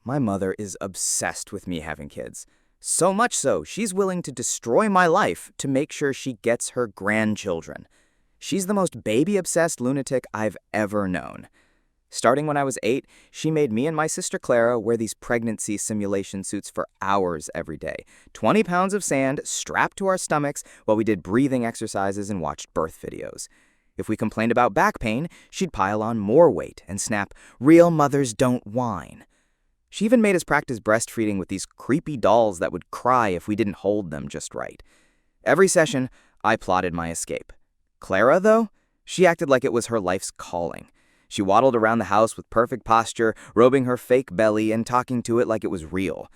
My mother is obsessed with me having kids. So much so, she's willing to destroy my life to make sure she gets her grandchildren. She's the most baby-obsessed lunatic I've ever known. Starting when I was 8, she made me and my sister Clara wear these pregnancy simulation suits for hours every day. 20 pounds of sand strapped to our stomachs while we did breathing exercises and watched birth videos. If we complained about back pain, she'd pile on more weight and snap, "Real mothers don't whine." She even made us practice breastfeeding with these creepy dolls that would cry if we didn't hold them just right. Every session, I plotted my escape. Clara, though, she acted like it was her life's calling. She waddled around the house with perfect posture, rubbing her fake belly and talking to it like it was real.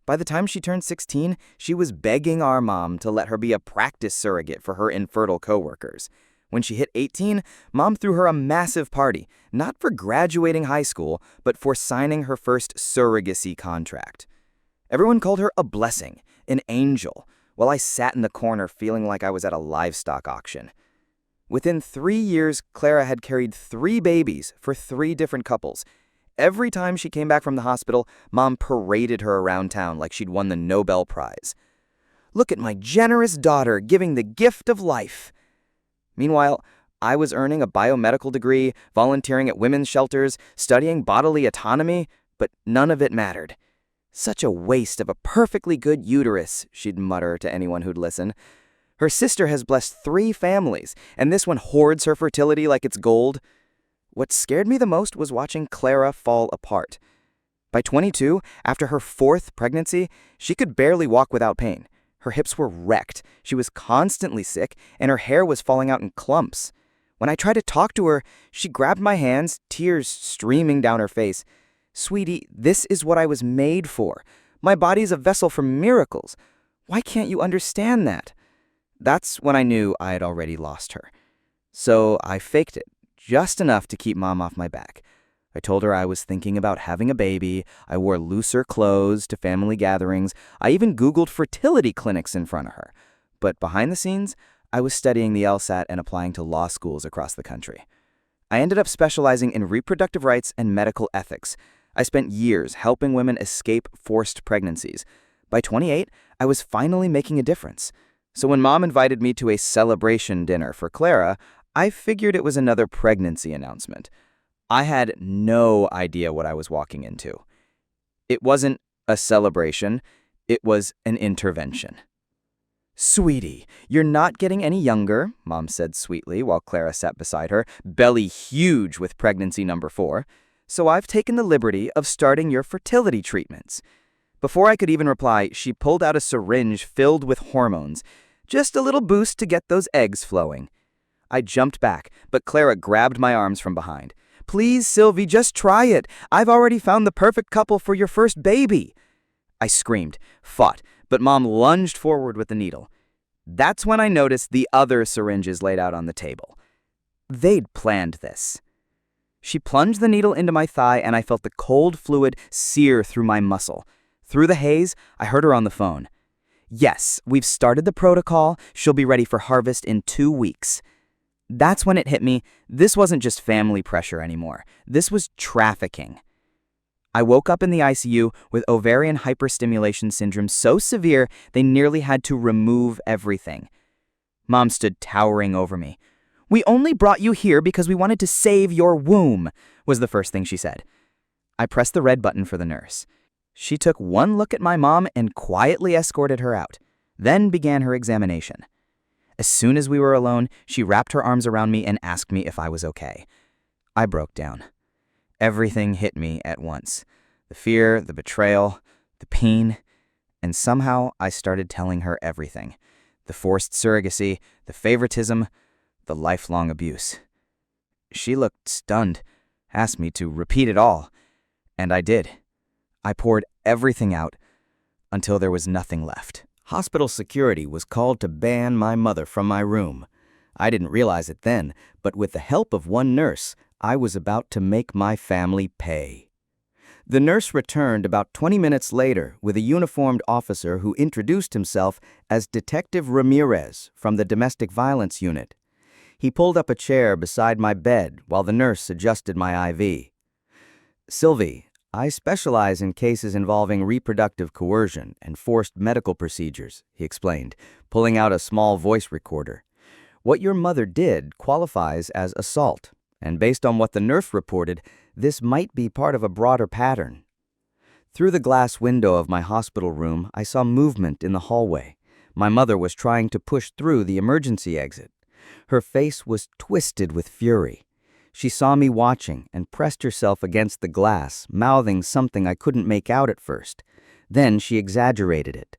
By the time she turned 16, she was begging our mom to let her be a practice surrogate for her infertile coworkers. When she hit 18, Mom threw her a massive party, not for graduating high school, but for signing her first surrogacy contract. Everyone called her a blessing, an angel, while I sat in the corner feeling like I was at a livestock auction. Within 3 years, Clara had carried 3 babies for 3 different couples. Every time she came back from the hospital, Mom paraded her around town like she'd won the Nobel Prize. "Look at my generous daughter giving the gift of life." Meanwhile, I was earning a biomedical degree, volunteering at women's shelters, studying bodily autonomy, but none of it mattered. "Such a waste of a perfectly good uterus," she'd mutter to anyone who'd listen. Her sister has blessed 3 families, and this one hoards her fertility like it's gold. What scared me the most was watching Clara fall apart. By 22, after her 4th pregnancy, she could barely walk without pain. Her hips were wrecked, she was constantly sick, and her hair was falling out in clumps. When I tried to talk to her, she grabbed my hands, tears streaming down her face. "Sweetie, this is what I was made for. My body's a vessel for miracles. Why can't you understand that?" That's when I knew I had already lost her. So I faked it, just enough to keep Mom off my back. I told her I was thinking about having a baby. I wore looser clothes to family gatherings. I even Googled fertility clinics in front of her. But behind the scenes, I was studying the LSAT and applying to law schools across the country. I ended up specializing in reproductive rights and medical ethics. I spent years helping women escape forced pregnancies. By 28, I was finally making a difference. So when Mom invited me to a celebration dinner for Clara, I figured it was another pregnancy announcement. I had no idea what I was walking into. It wasn't a celebration, it was an intervention. "Sweetie, you're not getting any younger," Mom said sweetly while Clara sat beside her, belly huge with pregnancy number 4. "So I've taken the liberty of starting your fertility treatments." Before I could even reply, she pulled out a syringe filled with hormones. Just a little boost to get those eggs flowing. I jumped back, but Clara grabbed my arms from behind. "Please, Sylvie, just try it. I've already found the perfect couple for your first baby." I screamed, fought, but Mom lunged forward with the needle. That's when I noticed the other syringes laid out on the table. They'd planned this. She plunged the needle into my thigh, and I felt the cold fluid sear through my muscle. Through the haze, I heard her on the phone. "Yes, we've started the protocol. She'll be ready for harvest in 2 weeks." That's when it hit me. This wasn't just family pressure anymore. This was trafficking. I woke up in the ICU with ovarian hyperstimulation syndrome so severe they nearly had to remove everything. Mom stood towering over me. "We only brought you here because we wanted to save your womb," was the first thing she said. I pressed the red button for the nurse. She took one look at my mom and quietly escorted her out, then began her examination. As soon as we were alone, she wrapped her arms around me and asked me if I was okay. I broke down. Everything hit me at once. The fear, the betrayal, the pain, and somehow I started telling her everything. The forced surrogacy, the favoritism, the lifelong abuse. She looked stunned, asked me to repeat it all, and I did. I poured everything out until there was nothing left. Hospital security was called to ban my mother from my room. I didn't realize it then, but with the help of one nurse, I was about to make my family pay. The nurse returned about 20 minutes later with a uniformed officer who introduced himself as Detective Ramirez from the Domestic Violence Unit. He pulled up a chair beside my bed while the nurse adjusted my IV. "Sylvie, I specialize in cases involving reproductive coercion and forced medical procedures, he explained, pulling out a small voice recorder. What your mother did qualifies as assault, and based on what the nurse reported, this might be part of a broader pattern. Through the glass window of my hospital room, I saw movement in the hallway. My mother was trying to push through the emergency exit. Her face was twisted with fury. She saw me watching and pressed herself against the glass, mouthing something I couldn't make out at first. Then she exaggerated it.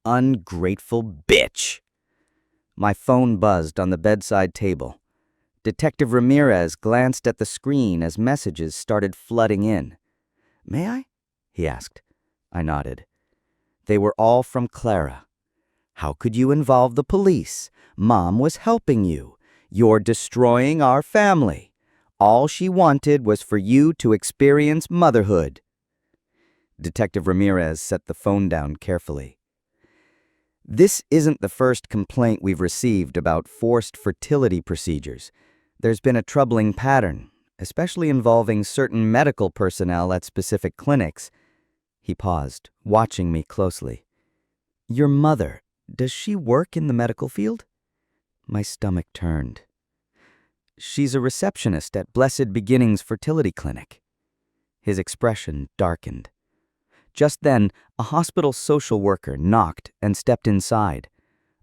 Ungrateful bitch! My phone buzzed on the bedside table. Detective Ramirez glanced at the screen as messages started flooding in. "May I?" he asked. I nodded. They were all from Clara. "How could you involve the police? Mom was helping you. You're destroying our family. All she wanted was for you to experience motherhood." Detective Ramirez set the phone down carefully. "This isn't the first complaint we've received about forced fertility procedures. There's been a troubling pattern, especially involving certain medical personnel at specific clinics." He paused, watching me closely. "Your mother, does she work in the medical field?" My stomach turned. "She's a receptionist at Blessed Beginnings Fertility Clinic." His expression darkened. Just then, a hospital social worker knocked and stepped inside.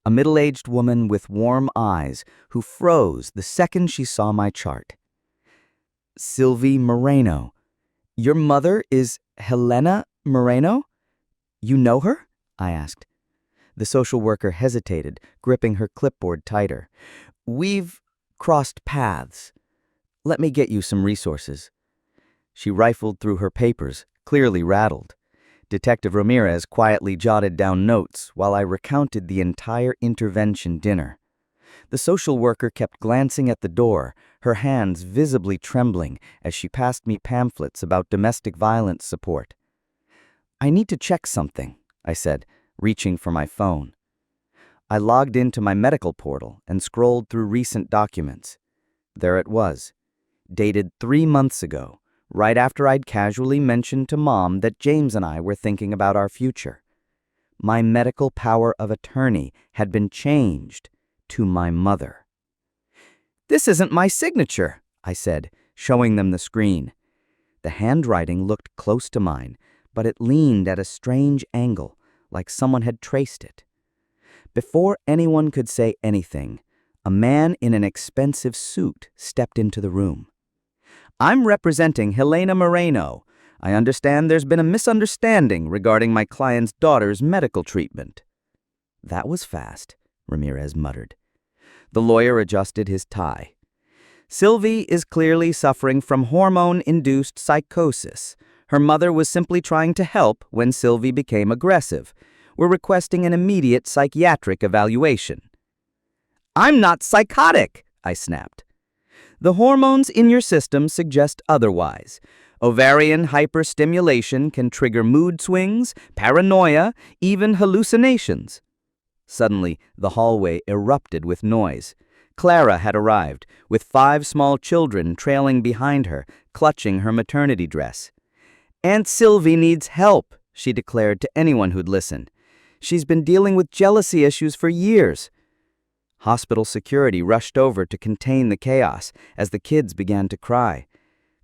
A middle-aged woman with warm eyes who froze the second she saw my chart. "Sylvie Moreno. Your mother is Helena Moreno? You know her?" I asked. The social worker hesitated, gripping her clipboard tighter. "We've crossed paths. Let me get you some resources." She rifled through her papers, clearly rattled. Detective Ramirez quietly jotted down notes while I recounted the entire intervention dinner. The social worker kept glancing at the door, her hands visibly trembling as she passed me pamphlets about domestic violence support. "I need to check something," I said, reaching for my phone. I logged into my medical portal and scrolled through recent documents. There it was, dated 3 months ago, right after I'd casually mentioned to Mom that James and I were thinking about our future. My medical power of attorney had been changed to my mother. "This isn't my signature," I said, showing them the screen. The handwriting looked close to mine, but it leaned at a strange angle, like someone had traced it. Before anyone could say anything, a man in an expensive suit stepped into the room. "I'm representing Helena Moreno. I understand there's been a misunderstanding regarding my client's daughter's medical treatment." "That was fast," Ramirez muttered. The lawyer adjusted his tie. "Sylvie is clearly suffering from hormone-induced psychosis. Her mother was simply trying to help when Sylvie became aggressive. We're requesting an immediate psychiatric evaluation." "I'm not psychotic," I snapped. "The hormones in your system suggest otherwise. Ovarian hyperstimulation can trigger mood swings, paranoia, even hallucinations." Suddenly, the hallway erupted with noise. Clara had arrived, with 5 small children trailing behind her, clutching her maternity dress. "Aunt Sylvie needs help," she declared to anyone who'd listen. "She's been dealing with jealousy issues for years." Hospital security rushed over to contain the chaos as the kids began to cry.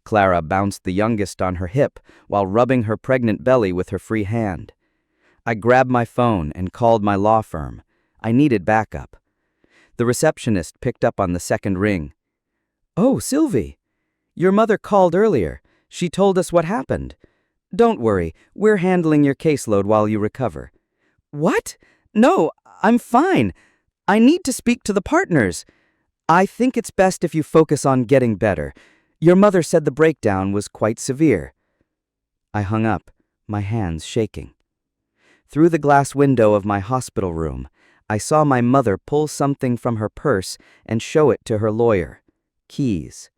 Clara bounced the youngest on her hip while rubbing her pregnant belly with her free hand. I grabbed my phone and called my law firm. I needed backup. The receptionist picked up on the second ring. "Oh, Sylvie. Your mother called earlier. She told us what happened. Don't worry, we're handling your caseload while you recover." "What? No, I'm fine. I need to speak to the partners." "I think it's best if you focus on getting better. Your mother said the breakdown was quite severe." I hung up, my hands shaking. Through the glass window of my hospital room, I saw my mother pull something from her purse and show it to her lawyer. Keys.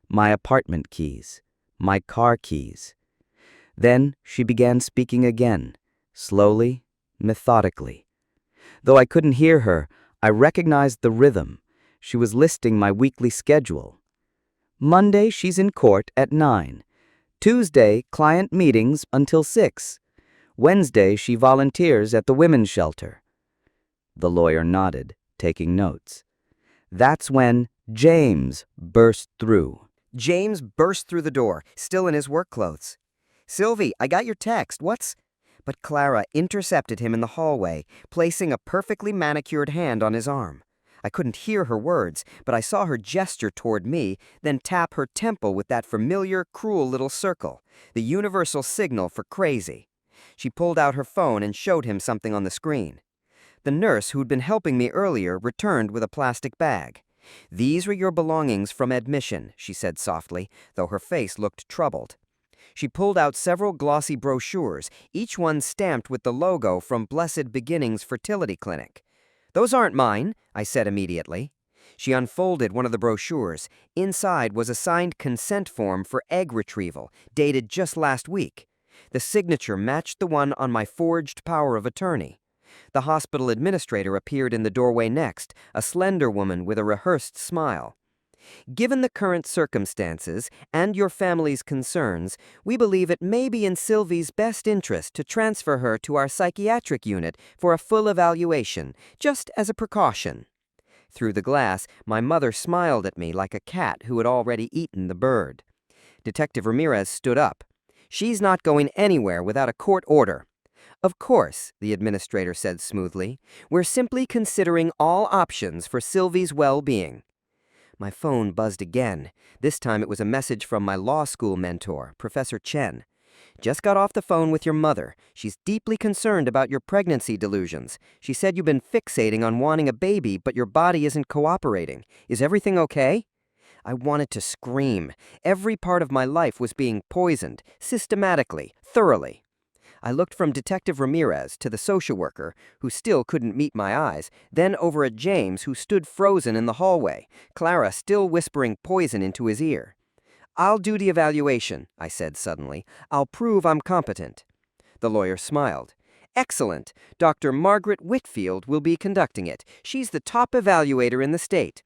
My apartment keys. My car keys. Then she began speaking again, slowly, methodically. Though I couldn't hear her, I recognized the rhythm. She was listing my weekly schedule. Monday, she's in court at 9. Tuesday, client meetings until 6. Wednesday, she volunteers at the women's shelter. The lawyer nodded, taking notes. That's when James burst through. James burst through the door, still in his work clothes. "Sylvie, I got your text. What's—" But Clara intercepted him in the hallway, placing a perfectly manicured hand on his arm. I couldn't hear her words, but I saw her gesture toward me, then tap her temple with that familiar, cruel little circle, the universal signal for crazy. She pulled out her phone and showed him something on the screen. The nurse who'd been helping me earlier returned with a plastic bag. "These were your belongings from admission," she said softly, though her face looked troubled. She pulled out several glossy brochures, each one stamped with the logo from Blessed Beginnings Fertility Clinic. "Those aren't mine," I said immediately. She unfolded one of the brochures. Inside was a signed consent form for egg retrieval, dated just last week. The signature matched the one on my forged power of attorney. The hospital administrator appeared in the doorway next, a slender woman with a rehearsed smile. "Given the current circumstances and your family's concerns, we believe it may be in Sylvie's best interest to transfer her to our psychiatric unit for a full evaluation, just as a precaution." Through the glass, my mother smiled at me like a cat who had already eaten the bird. Detective Ramirez stood up. "She's not going anywhere without a court order." "Of course," the administrator said smoothly. "We're simply considering all options for Sylvie's well-being." My phone buzzed again. This time it was a message from my law school mentor, Professor Chen. "Just got off the phone with your mother. She's deeply concerned about your pregnancy delusions. She said you've been fixating on wanting a baby, but your body isn't cooperating. Is everything okay?" I wanted to scream. Every part of my life was being poisoned, systematically, thoroughly. I looked from Detective Ramirez to the social worker, who still couldn't meet my eyes, then over at James, who stood frozen in the hallway, Clara still whispering poison into his ear. "I'll do the evaluation," I said suddenly. "I'll prove I'm competent." The lawyer smiled. "Excellent. Dr. Margaret Whitfield will be conducting it. She's the top evaluator in the state."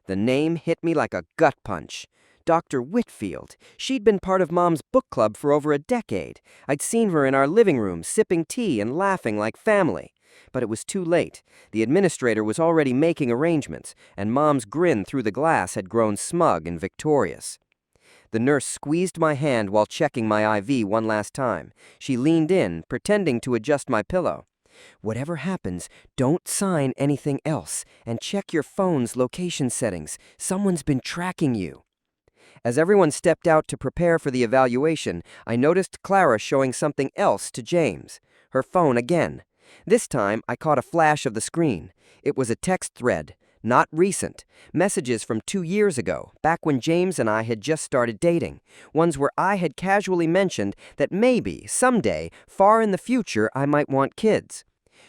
The name hit me like a gut punch. Dr. Whitfield. She'd been part of Mom's book club for over a decade. I'd seen her in our living room, sipping tea and laughing like family. But it was too late. The administrator was already making arrangements, and Mom's grin through the glass had grown smug and victorious. The nurse squeezed my hand while checking my IV one last time. She leaned in, pretending to adjust my pillow. "Whatever happens, don't sign anything else, and check your phone's location settings. Someone's been tracking you." As everyone stepped out to prepare for the evaluation, I noticed Clara showing something else to James. Her phone again. This time, I caught a flash of the screen. It was a text thread, not recent. Messages from 2 years ago, back when James and I had just started dating. Ones where I had casually mentioned that maybe, someday, far in the future, I might want kids.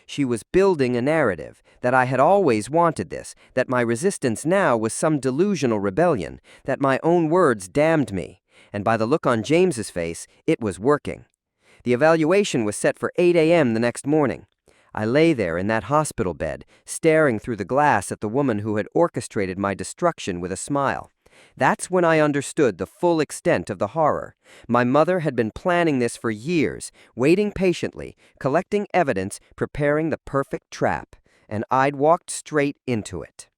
She was building a narrative, that I had always wanted this, that my resistance now was some delusional rebellion, that my own words damned me. And by the look on James's face, it was working. The evaluation was set for 8 a.m. the next morning. I lay there in that hospital bed, staring through the glass at the woman who had orchestrated my destruction with a smile. That's when I understood the full extent of the horror. My mother had been planning this for years, waiting patiently, collecting evidence, preparing the perfect trap, and I'd walked straight into it.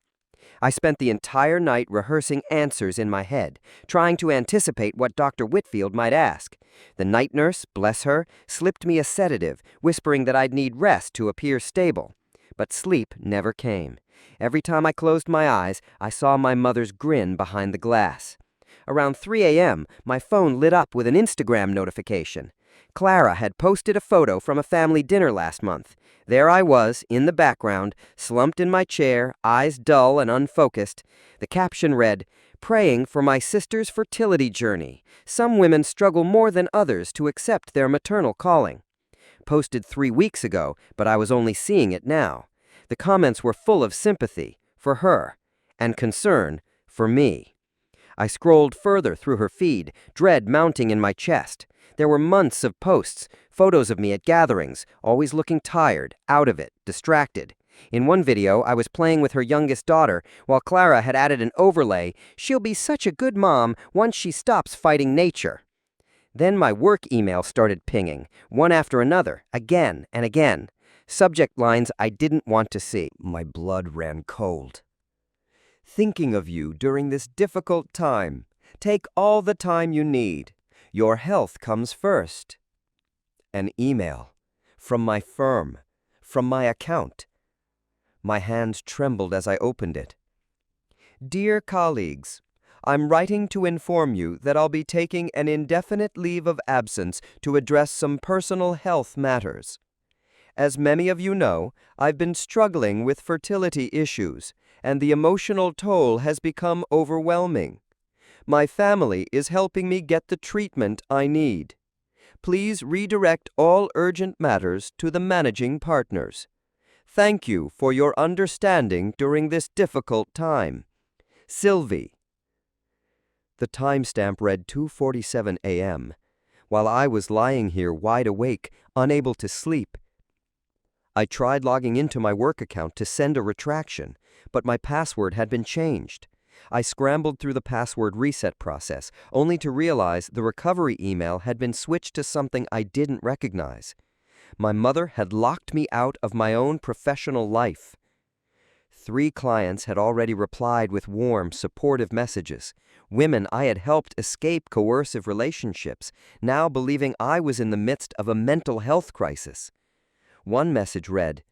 I spent the entire night rehearsing answers in my head, trying to anticipate what Dr. Whitfield might ask. The night nurse, bless her, slipped me a sedative, whispering that I'd need rest to appear stable. But sleep never came. Every time I closed my eyes, I saw my mother's grin behind the glass. Around 3 a.m., my phone lit up with an Instagram notification. Clara had posted a photo from a family dinner last month. There I was, in the background, slumped in my chair, eyes dull and unfocused. The caption read, "Praying for my sister's fertility journey. Some women struggle more than others to accept their maternal calling." Posted 3 weeks ago, but I was only seeing it now. The comments were full of sympathy, for her, and concern, for me. I scrolled further through her feed, dread mounting in my chest. There were months of posts, photos of me at gatherings, always looking tired, out of it, distracted. In one video, I was playing with her youngest daughter, while Clara had added an overlay, "She'll be such a good mom once she stops fighting nature." Then my work email started pinging, one after another, again and again. Subject lines I didn't want to see. My blood ran cold. Thinking of you during this difficult time. Take all the time you need. Your health comes first. An email. From my firm. From my account. My hands trembled as I opened it. Dear colleagues, I'm writing to inform you that I'll be taking an indefinite leave of absence to address some personal health matters. As many of you know, I've been struggling with fertility issues, and the emotional toll has become overwhelming. My family is helping me get the treatment I need. Please redirect all urgent matters to the managing partners. Thank you for your understanding during this difficult time. Sylvie. The timestamp read 2:47 a.m. While I was lying here wide awake, unable to sleep. I tried logging into my work account to send a retraction, but my password had been changed. I scrambled through the password reset process, only to realize the recovery email had been switched to something I didn't recognize. My mother had locked me out of my own professional life. 3 clients had already replied with warm, supportive messages. Women I had helped escape coercive relationships, now believing I was in the midst of a mental health crisis. One message read,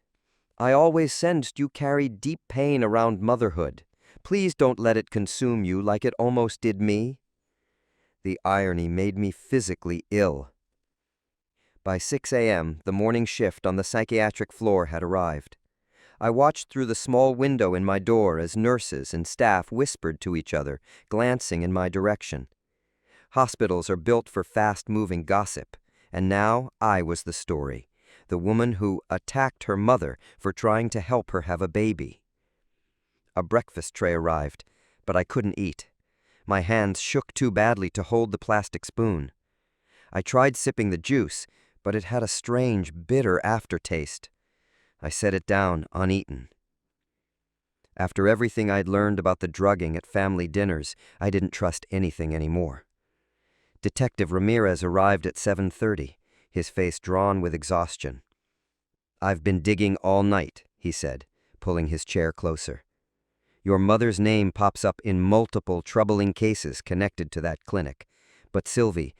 I always sensed you carried deep pain around motherhood. Please don't let it consume you like it almost did me. The irony made me physically ill. By 6 a.m., the morning shift on the psychiatric floor had arrived. I watched through the small window in my door as nurses and staff whispered to each other, glancing in my direction. Hospitals are built for fast-moving gossip, and now I was the story, the woman who attacked her mother for trying to help her have a baby. A breakfast tray arrived, but I couldn't eat. My hands shook too badly to hold the plastic spoon. I tried sipping the juice, but it had a strange, bitter aftertaste. I set it down, uneaten. After everything I'd learned about the drugging at family dinners, I didn't trust anything anymore. Detective Ramirez arrived at 7:30, his face drawn with exhaustion. I've been digging all night, he said, pulling his chair closer. Your mother's name pops up in multiple troubling cases connected to that clinic. But Sylvie,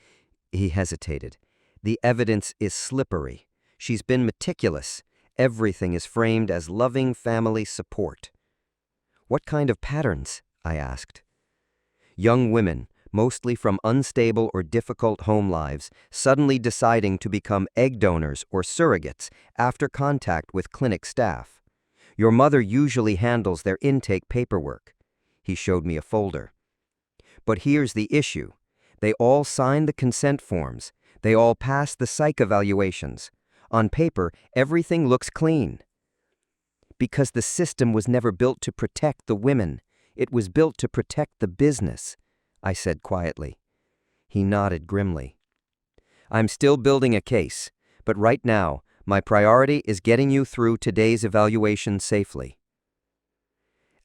he hesitated, the evidence is slippery. She's been meticulous. Everything is framed as loving family support. What kind of patterns? I asked. Young women, mostly from unstable or difficult home lives, suddenly deciding to become egg donors or surrogates after contact with clinic staff. Your mother usually handles their intake paperwork. He showed me a folder. But here's the issue. They all sign the consent forms. They all pass the psych evaluations. On paper, everything looks clean. Because the system was never built to protect the women. It was built to protect the business, I said quietly. He nodded grimly. I'm still building a case, but right now, my priority is getting you through today's evaluation safely.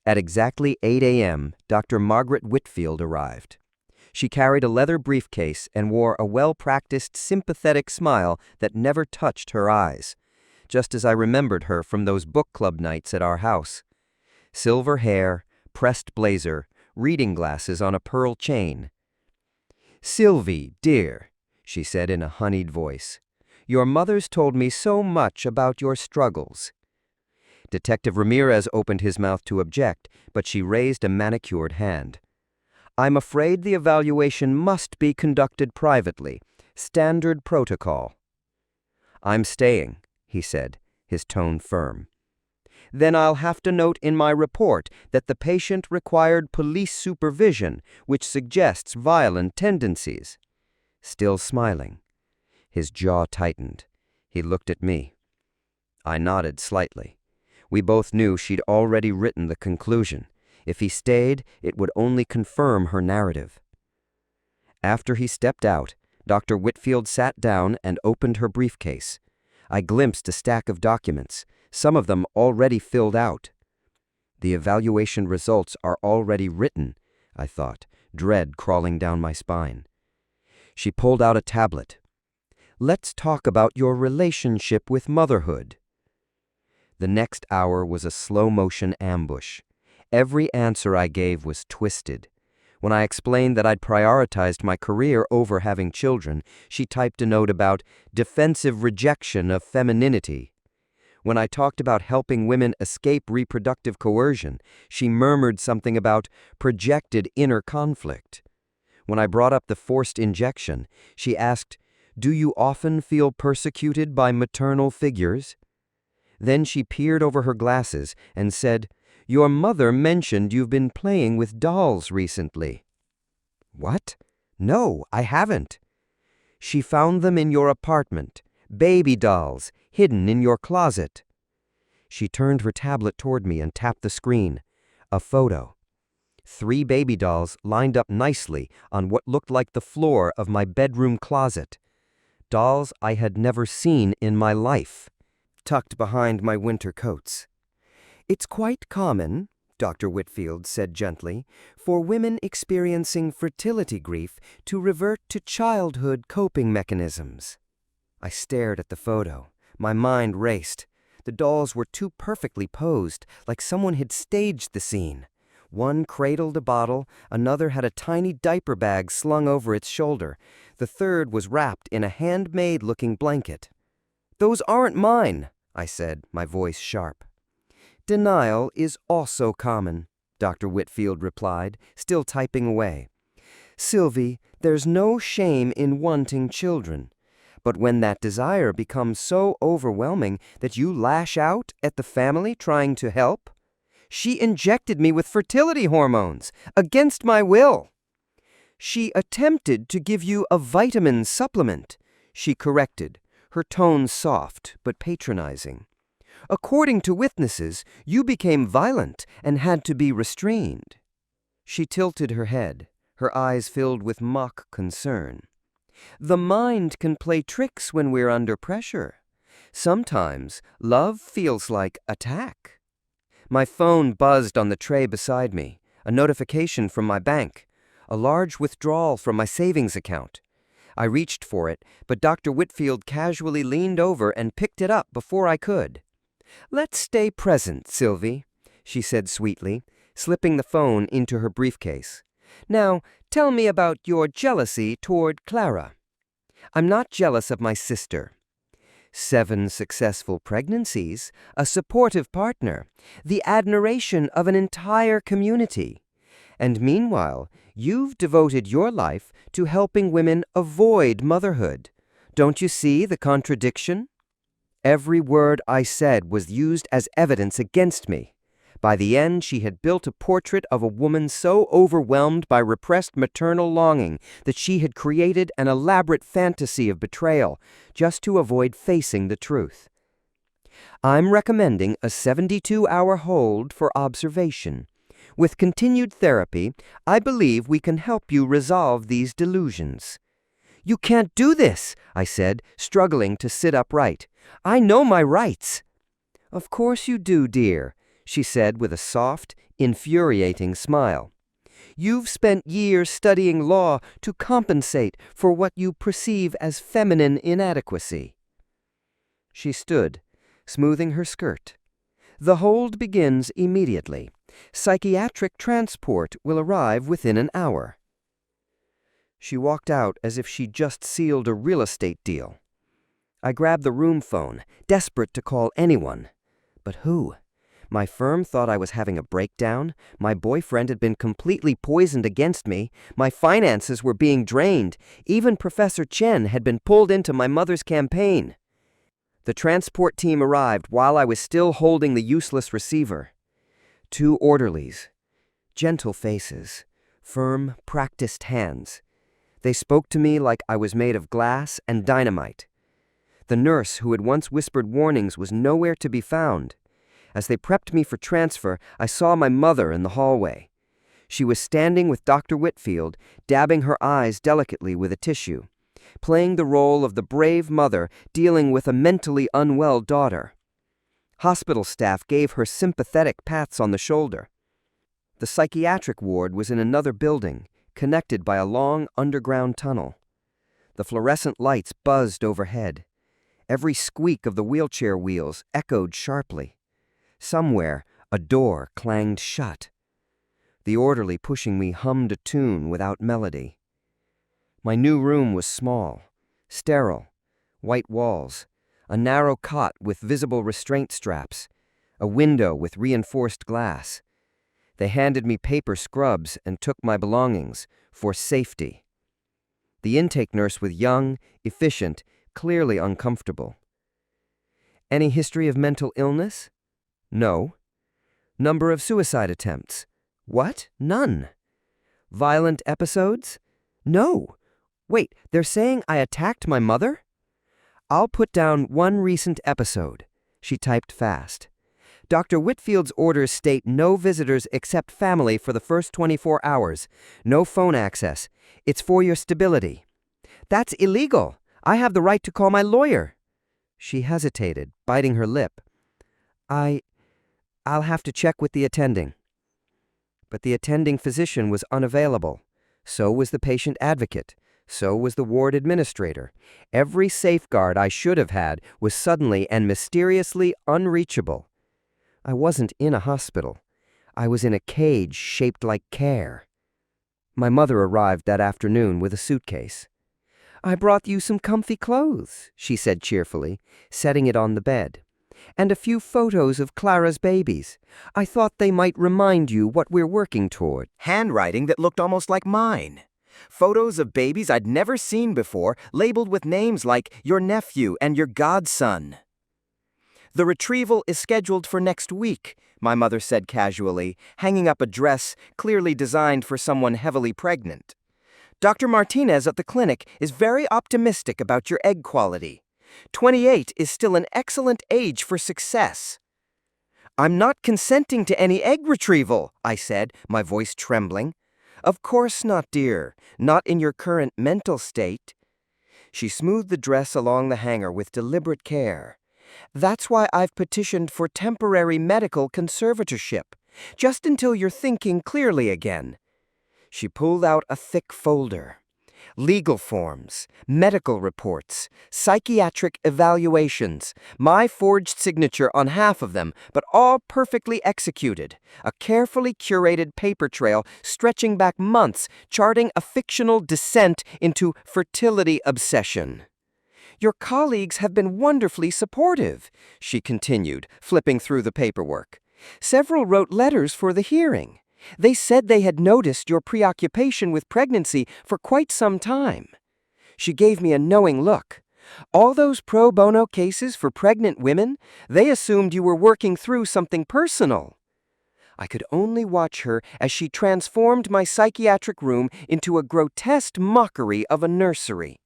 At exactly 8 a.m., Dr. Margaret Whitfield arrived. She carried a leather briefcase and wore a well-practiced, sympathetic smile that never touched her eyes, just as I remembered her from those book club nights at our house. Silver hair, pressed blazer, reading glasses on a pearl chain. Sylvie, dear, she said in a honeyed voice, your mother's told me so much about your struggles. Detective Ramirez opened his mouth to object, but she raised a manicured hand. I'm afraid the evaluation must be conducted privately. Standard protocol. I'm staying, he said, his tone firm. Then I'll have to note in my report that the patient required police supervision, which suggests violent tendencies. Still smiling. His jaw tightened. He looked at me. I nodded slightly. We both knew she'd already written the conclusion. If he stayed, it would only confirm her narrative. After he stepped out, Dr. Whitfield sat down and opened her briefcase. I glimpsed a stack of documents, some of them already filled out. The evaluation results are already written, I thought, dread crawling down my spine. She pulled out a tablet. "Let's talk about your relationship with motherhood." The next hour was a slow-motion ambush. Every answer I gave was twisted. When I explained that I'd prioritized my career over having children, she typed a note about defensive rejection of femininity. When I talked about helping women escape reproductive coercion, she murmured something about projected inner conflict. When I brought up the forced injection, she asked, "Do you often feel persecuted by maternal figures?" Then she peered over her glasses and said, "Your mother mentioned you've been playing with dolls recently." "What? No, I haven't." "She found them in your apartment, baby dolls, hidden in your closet." She turned her tablet toward me and tapped the screen. A photo. 3 baby dolls lined up nicely on what looked like the floor of my bedroom closet. Dolls I had never seen in my life, tucked behind my winter coats. "It's quite common," Dr. Whitfield said gently, "for women experiencing fertility grief to revert to childhood coping mechanisms." I stared at the photo. My mind raced. The dolls were too perfectly posed, like someone had staged the scene. One cradled a bottle, another had a tiny diaper bag slung over its shoulder. The third was wrapped in a handmade-looking blanket. "Those aren't mine," I said, my voice sharp. "Denial is also common," Dr. Whitfield replied, still typing away. "Sylvie, there's no shame in wanting children. But when that desire becomes so overwhelming that you lash out at the family trying to help, she injected me with fertility hormones, against my will." "She attempted to give you a vitamin supplement," she corrected, her tone soft but patronizing. "According to witnesses, you became violent and had to be restrained." She tilted her head, her eyes filled with mock concern. "The mind can play tricks when we're under pressure. Sometimes love feels like attack." My phone buzzed on the tray beside me, a notification from my bank, a large withdrawal from my savings account. I reached for it, but Dr. Whitfield casually leaned over and picked it up before I could. "Let's stay present, Sylvie," she said sweetly, slipping the phone into her briefcase. "Now, tell me about your jealousy toward Clara." "I'm not jealous of my sister." 7 successful pregnancies, a supportive partner, the admiration of an entire community. And meanwhile, you've devoted your life to helping women avoid motherhood. Don't you see the contradiction? Every word I said was used as evidence against me. By the end, she had built a portrait of a woman so overwhelmed by repressed maternal longing that she had created an elaborate fantasy of betrayal just to avoid facing the truth. "I'm recommending a 72-hour hold for observation. With continued therapy, I believe we can help you resolve these delusions." "You can't do this," I said, struggling to sit upright. "I know my rights." "Of course you do, dear," she said with a soft, infuriating smile. "You've spent years studying law to compensate for what you perceive as feminine inadequacy." She stood, smoothing her skirt. "The hold begins immediately. Psychiatric transport will arrive within an hour." She walked out as if she'd just sealed a real estate deal. I grabbed the room phone, desperate to call anyone. But who? My firm thought I was having a breakdown. My boyfriend had been completely poisoned against me. My finances were being drained. Even Professor Chen had been pulled into my mother's campaign. The transport team arrived while I was still holding the useless receiver. 2 orderlies. Gentle faces. Firm, practiced hands. They spoke to me like I was made of glass and dynamite. The nurse who had once whispered warnings was nowhere to be found. As they prepped me for transfer, I saw my mother in the hallway. She was standing with Dr. Whitfield, dabbing her eyes delicately with a tissue, playing the role of the brave mother dealing with a mentally unwell daughter. Hospital staff gave her sympathetic pats on the shoulder. The psychiatric ward was in another building, connected by a long underground tunnel. The fluorescent lights buzzed overhead. Every squeak of the wheelchair wheels echoed sharply. Somewhere, a door clanged shut. The orderly pushing me hummed a tune without melody. My new room was small, sterile, white walls, a narrow cot with visible restraint straps, a window with reinforced glass. They handed me paper scrubs and took my belongings for safety. The intake nurse was young, efficient, clearly uncomfortable. Any history of mental illness? No. Number of suicide attempts? What? None. Violent episodes? No. Wait, they're saying I attacked my mother? I'll put down one recent episode. She typed fast. Dr. Whitfield's orders state no visitors except family for the first 24 hours. No phone access. It's for your stability. That's illegal. I have the right to call my lawyer. She hesitated, biting her lip. I'll have to check with the attending. But the attending physician was unavailable. So was the patient advocate. So was the ward administrator. Every safeguard I should have had was suddenly and mysteriously unreachable. I wasn't in a hospital. I was in a cage shaped like care. My mother arrived that afternoon with a suitcase. I brought you some comfy clothes, she said cheerfully, setting it on the bed. And a few photos of Clara's babies. I thought they might remind you what we're working toward. Handwriting that looked almost like mine. Photos of babies I'd never seen before, labeled with names like your nephew and your godson. The retrieval is scheduled for next week, my mother said casually, hanging up a dress clearly designed for someone heavily pregnant. Dr. Martinez at the clinic is very optimistic about your egg quality. 28 is still an excellent age for success. I'm not consenting to any egg retrieval, I said, my voice trembling. Of course not, dear. Not in your current mental state. She smoothed the dress along the hanger with deliberate care. That's why I've petitioned for temporary medical conservatorship, just until you're thinking clearly again. She pulled out a thick folder. Legal forms, medical reports, psychiatric evaluations, my forged signature on half of them, but all perfectly executed. A carefully curated paper trail stretching back months, charting a fictional descent into fertility obsession. Your colleagues have been wonderfully supportive, she continued, flipping through the paperwork. Several wrote letters for the hearing. They said they had noticed your preoccupation with pregnancy for quite some time. She gave me a knowing look. All those pro bono cases for pregnant women, they assumed you were working through something personal. I could only watch her as she transformed my psychiatric room into a grotesque mockery of a nursery.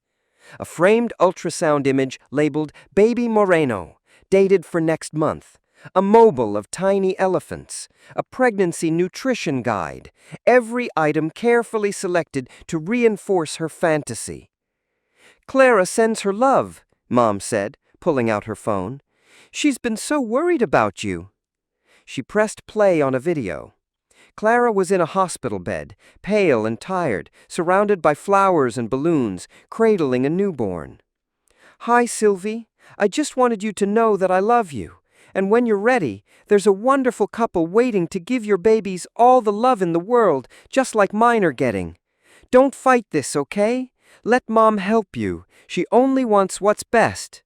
A framed ultrasound image labeled Baby Moreno, dated for next month. A mobile of tiny elephants, a pregnancy nutrition guide, every item carefully selected to reinforce her fantasy. Clara sends her love, Mom said, pulling out her phone. She's been so worried about you. She pressed play on a video. Clara was in a hospital bed, pale and tired, surrounded by flowers and balloons, cradling a newborn. Hi, Sylvie. I just wanted you to know that I love you. And when you're ready, there's a wonderful couple waiting to give your babies all the love in the world, just like mine are getting. Don't fight this, okay? Let Mom help you. She only wants what's best.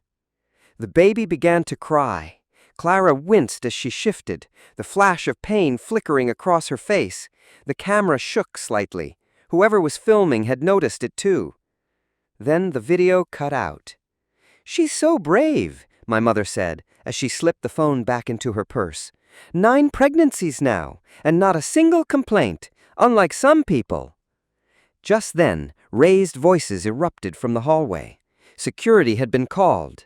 The baby began to cry. Clara winced as she shifted, the flash of pain flickering across her face. The camera shook slightly. Whoever was filming had noticed it too. Then the video cut out. She's so brave, my mother said, as she slipped the phone back into her purse. 9 pregnancies now, and not a single complaint, unlike some people. Just then, raised voices erupted from the hallway. Security had been called.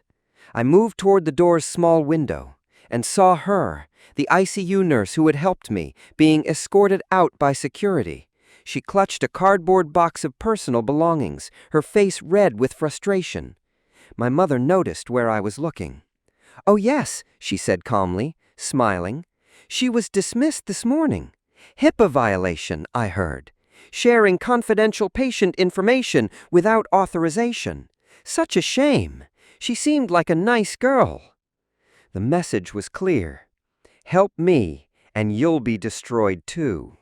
I moved toward the door's small window and saw her, the ICU nurse who had helped me, being escorted out by security. She clutched a cardboard box of personal belongings, her face red with frustration. My mother noticed where I was looking. Oh yes, she said calmly, smiling. She was dismissed this morning. HIPAA violation, I heard. sharing confidential patient information without authorization. Such a shame. She seemed like a nice girl. The message was clear. Help me, and you'll be destroyed too.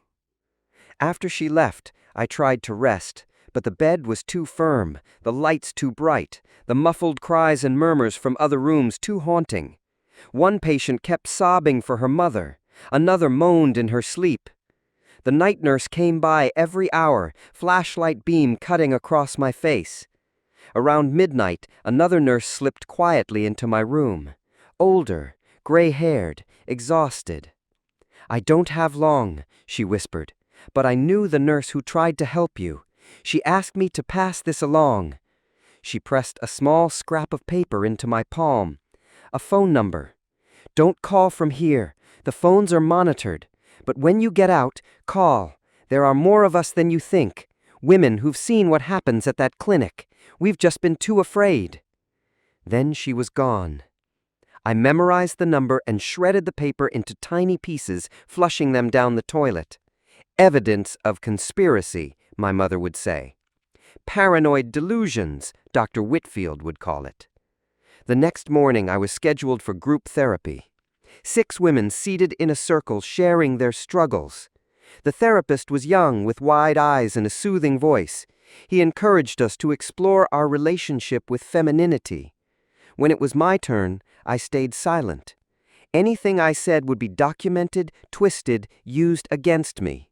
After she left, I tried to rest, but the bed was too firm, the lights too bright, the muffled cries and murmurs from other rooms too haunting. One patient kept sobbing for her mother. Another moaned in her sleep. The night nurse came by every hour, flashlight beam cutting across my face. Around midnight, another nurse slipped quietly into my room. Older, gray-haired, exhausted. "I don't have long," she whispered, "but I knew the nurse who tried to help you. She asked me to pass this along." She pressed a small scrap of paper into my palm. A phone number. "Don't call from here. The phones are monitored. But when you get out, call. There are more of us than you think. Women who've seen what happens at that clinic. We've just been too afraid." Then she was gone. I memorized the number and shredded the paper into tiny pieces, flushing them down the toilet. Evidence of conspiracy, my mother would say. Paranoid delusions, Dr. Whitfield would call it. The next morning I was scheduled for group therapy. 6 women seated in a circle sharing their struggles. The therapist was young, with wide eyes and a soothing voice. He encouraged us to explore our relationship with femininity. When it was my turn, I stayed silent. Anything I said would be documented, twisted, used against me.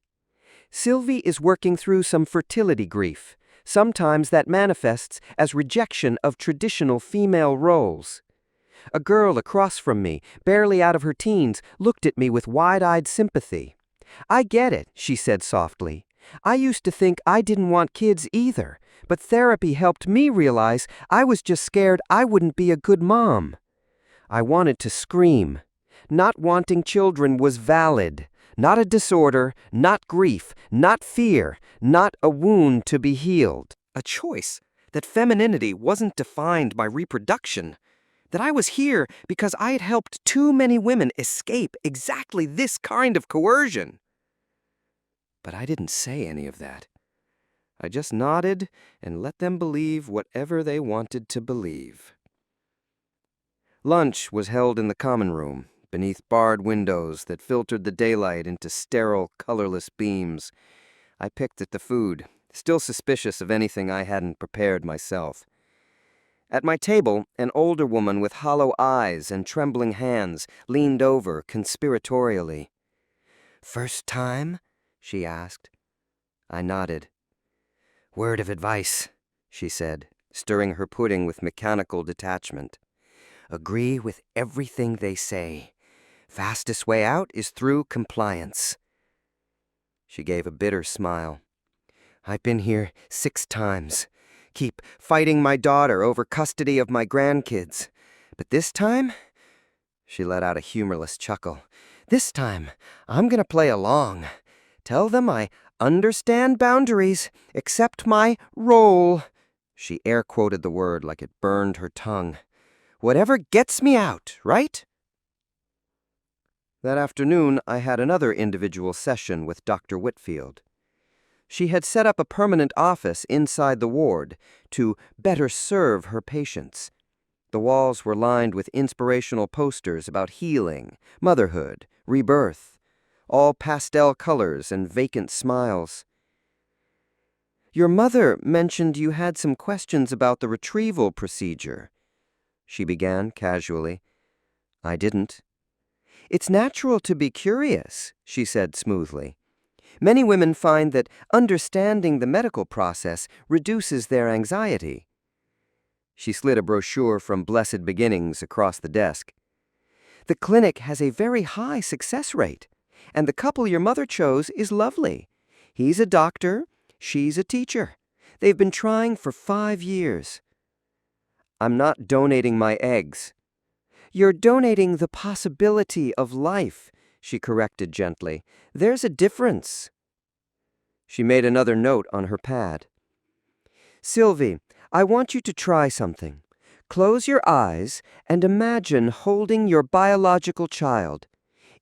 Sylvie is working through some fertility grief. Sometimes that manifests as rejection of traditional female roles. A girl across from me, barely out of her teens, looked at me with wide-eyed sympathy. "I get it," she said softly. "I used to think I didn't want kids either, but therapy helped me realize I was just scared I wouldn't be a good mom." I wanted to scream. Not wanting children was valid. Not a disorder, not grief, not fear, not a wound to be healed. A choice. That femininity wasn't defined by reproduction. That I was here because I had helped too many women escape exactly this kind of coercion. But I didn't say any of that. I just nodded and let them believe whatever they wanted to believe. Lunch was held in the common room, beneath barred windows that filtered the daylight into sterile, colorless beams. I picked at the food, still suspicious of anything I hadn't prepared myself. At my table, an older woman with hollow eyes and trembling hands leaned over conspiratorially. "First time?" she asked. I nodded. "Word of advice," she said, stirring her pudding with mechanical detachment. "Agree with everything they say. Fastest way out is through compliance." She gave a bitter smile. "I've been here 6 times. Keep fighting my daughter over custody of my grandkids. But this time," she let out a humorless chuckle, "this time I'm gonna play along. Tell them I understand boundaries, accept my role." She air-quoted the word like it burned her tongue. "Whatever gets me out, right?" That afternoon, I had another individual session with Dr. Whitfield. She had set up a permanent office inside the ward to better serve her patients. The walls were lined with inspirational posters about healing, motherhood, rebirth, all pastel colors and vacant smiles. "Your mother mentioned you had some questions about the retrieval procedure," she began casually. I didn't. "It's natural to be curious," she said smoothly. "Many women find that understanding the medical process reduces their anxiety." She slid a brochure from Blessed Beginnings across the desk. "The clinic has a very high success rate, and the couple your mother chose is lovely. He's a doctor, she's a teacher. They've been trying for 5 years." "I'm not donating my eggs." "You're donating the possibility of life," she corrected gently. "There's a difference." She made another note on her pad. "Sylvie, I want you to try something. Close your eyes and imagine holding your biological child.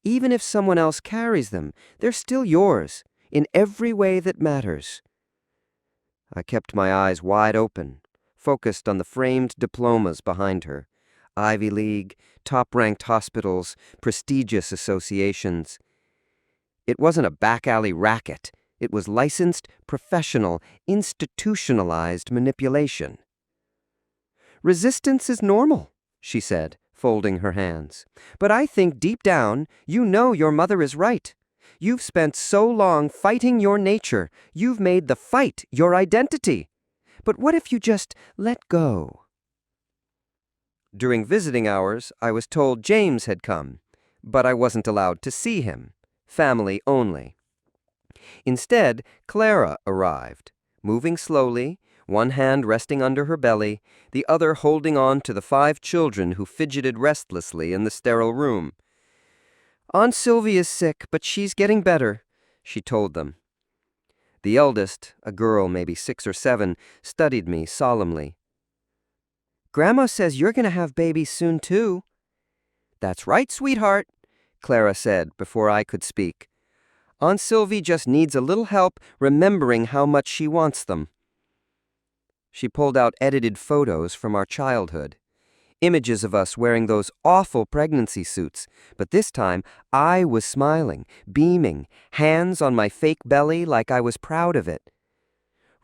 Even if someone else carries them, they're still yours. in every way that matters." I kept my eyes wide open, focused on the framed diplomas behind her. Ivy League, top-ranked hospitals, prestigious associations. It wasn't a back-alley racket. It was licensed, professional, institutionalized manipulation. "Resistance is normal," she said, folding her hands. "But I think deep down, you know your mother is right. You've spent so long fighting your nature, you've made the fight your identity. But what if you just let go?" During visiting hours, I was told James had come, but I wasn't allowed to see him. Family only. Instead, Clara arrived, moving slowly, one hand resting under her belly, the other holding on to the 5 children who fidgeted restlessly in the sterile room. "Aunt Sylvie is sick, but she's getting better," she told them. The eldest, a girl maybe 6 or 7, studied me solemnly. "Grandma says you're going to have babies soon, too." "That's right, sweetheart," Clara said before I could speak. "Aunt Sylvie just needs a little help remembering how much she wants them." She pulled out edited photos from our childhood. Images of us wearing those awful pregnancy suits, but this time I was smiling, beaming, hands on my fake belly like I was proud of it.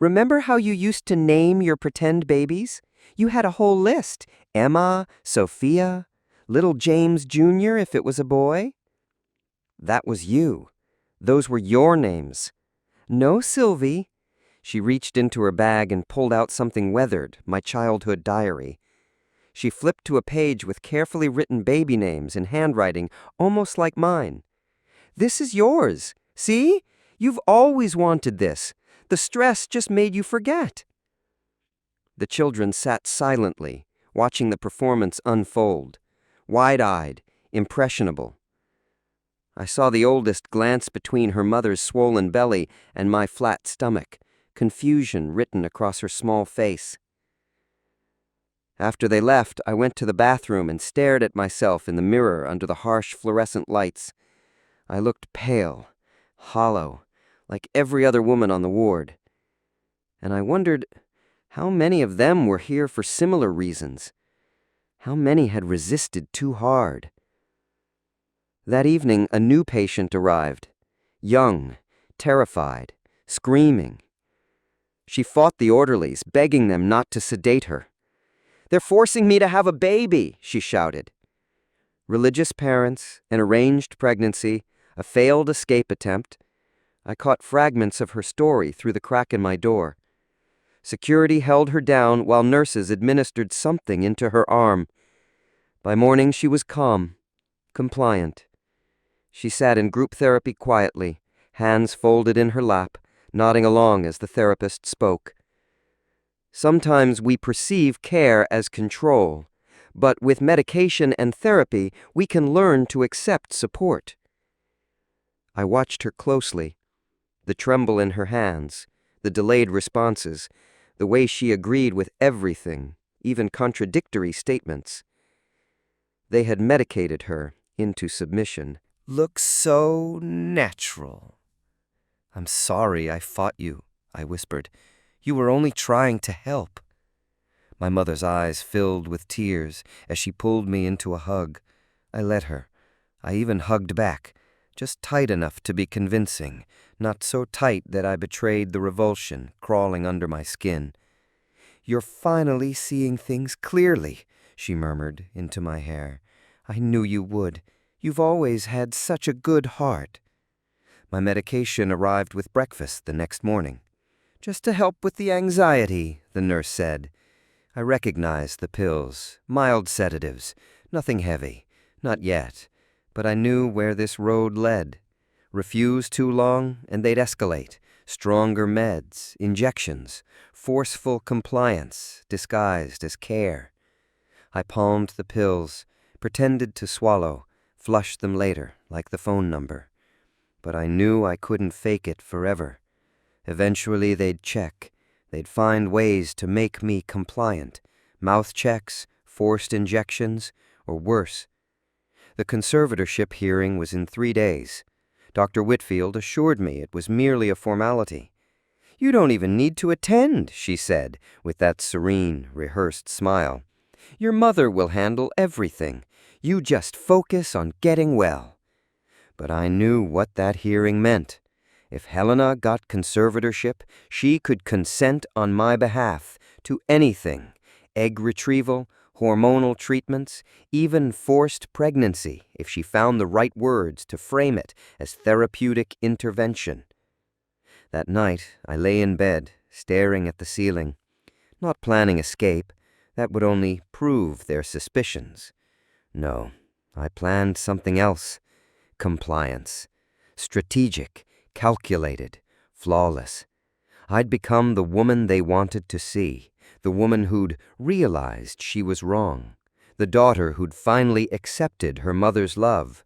"Remember how you used to name your pretend babies? You had a whole list. Emma, Sophia, little James Jr. if it was a boy." "That was you. Those were your names." "No, Sylvie." She reached into her bag and pulled out something weathered, my childhood diary. She flipped to a page with carefully written baby names in handwriting almost like mine. "This is yours. See? You've always wanted this. The stress just made you forget." The children sat silently, watching the performance unfold, wide-eyed, impressionable. I saw the oldest glance between her mother's swollen belly and my flat stomach, confusion written across her small face. After they left, I went to the bathroom and stared at myself in the mirror under the harsh fluorescent lights. I looked pale, hollow, like every other woman on the ward. And I wondered how many of them were here for similar reasons. How many had resisted too hard? That evening, a new patient arrived. Young, terrified, screaming. She fought the orderlies, begging them not to sedate her. "They're forcing me to have a baby," she shouted. Religious parents, an arranged pregnancy, a failed escape attempt. I caught fragments of her story through the crack in my door. Security held her down while nurses administered something into her arm. By morning she was calm, compliant. She sat in group therapy quietly, hands folded in her lap, nodding along as the therapist spoke. Sometimes we perceive care as control, but with medication and therapy, we can learn to accept support. I watched her closely, the tremble in her hands, the delayed responses, the way she agreed with everything, even contradictory statements. They had medicated her into submission. "Looks so natural." "I'm sorry I fought you," I whispered. "You were only trying to help." My mother's eyes filled with tears as she pulled me into a hug. I let her. I even hugged back, just tight enough to be convincing, not so tight that I betrayed the revulsion crawling under my skin. "You're finally seeing things clearly," she murmured into my hair. "I knew you would. You've always had such a good heart." My medication arrived with breakfast the next morning. "Just to help with the anxiety," the nurse said. I recognized the pills, mild sedatives, nothing heavy, not yet, but I knew where this road led. Refuse too long, and they'd escalate. Stronger meds, injections, forceful compliance disguised as care. I palmed the pills, pretended to swallow, flushed them later, like the phone number. But I knew I couldn't fake it forever. Eventually they'd check. They'd find ways to make me compliant. Mouth checks, forced injections, or worse. The conservatorship hearing was in 3 days. Dr. Whitfield assured me it was merely a formality. "You don't even need to attend," she said, with that serene, rehearsed smile. "Your mother will handle everything. You just focus on getting well." But I knew what that hearing meant. If Helena got conservatorship, she could consent on my behalf to anything: egg retrieval, hormonal treatments, even forced pregnancy, if she found the right words to frame it as therapeutic intervention. That night, I lay in bed, staring at the ceiling, not planning escape. That would only prove their suspicions. No, I planned something else. Compliance. Strategic, calculated, flawless. I'd become the woman they wanted to see, the woman who'd realized she was wrong, the daughter who'd finally accepted her mother's love,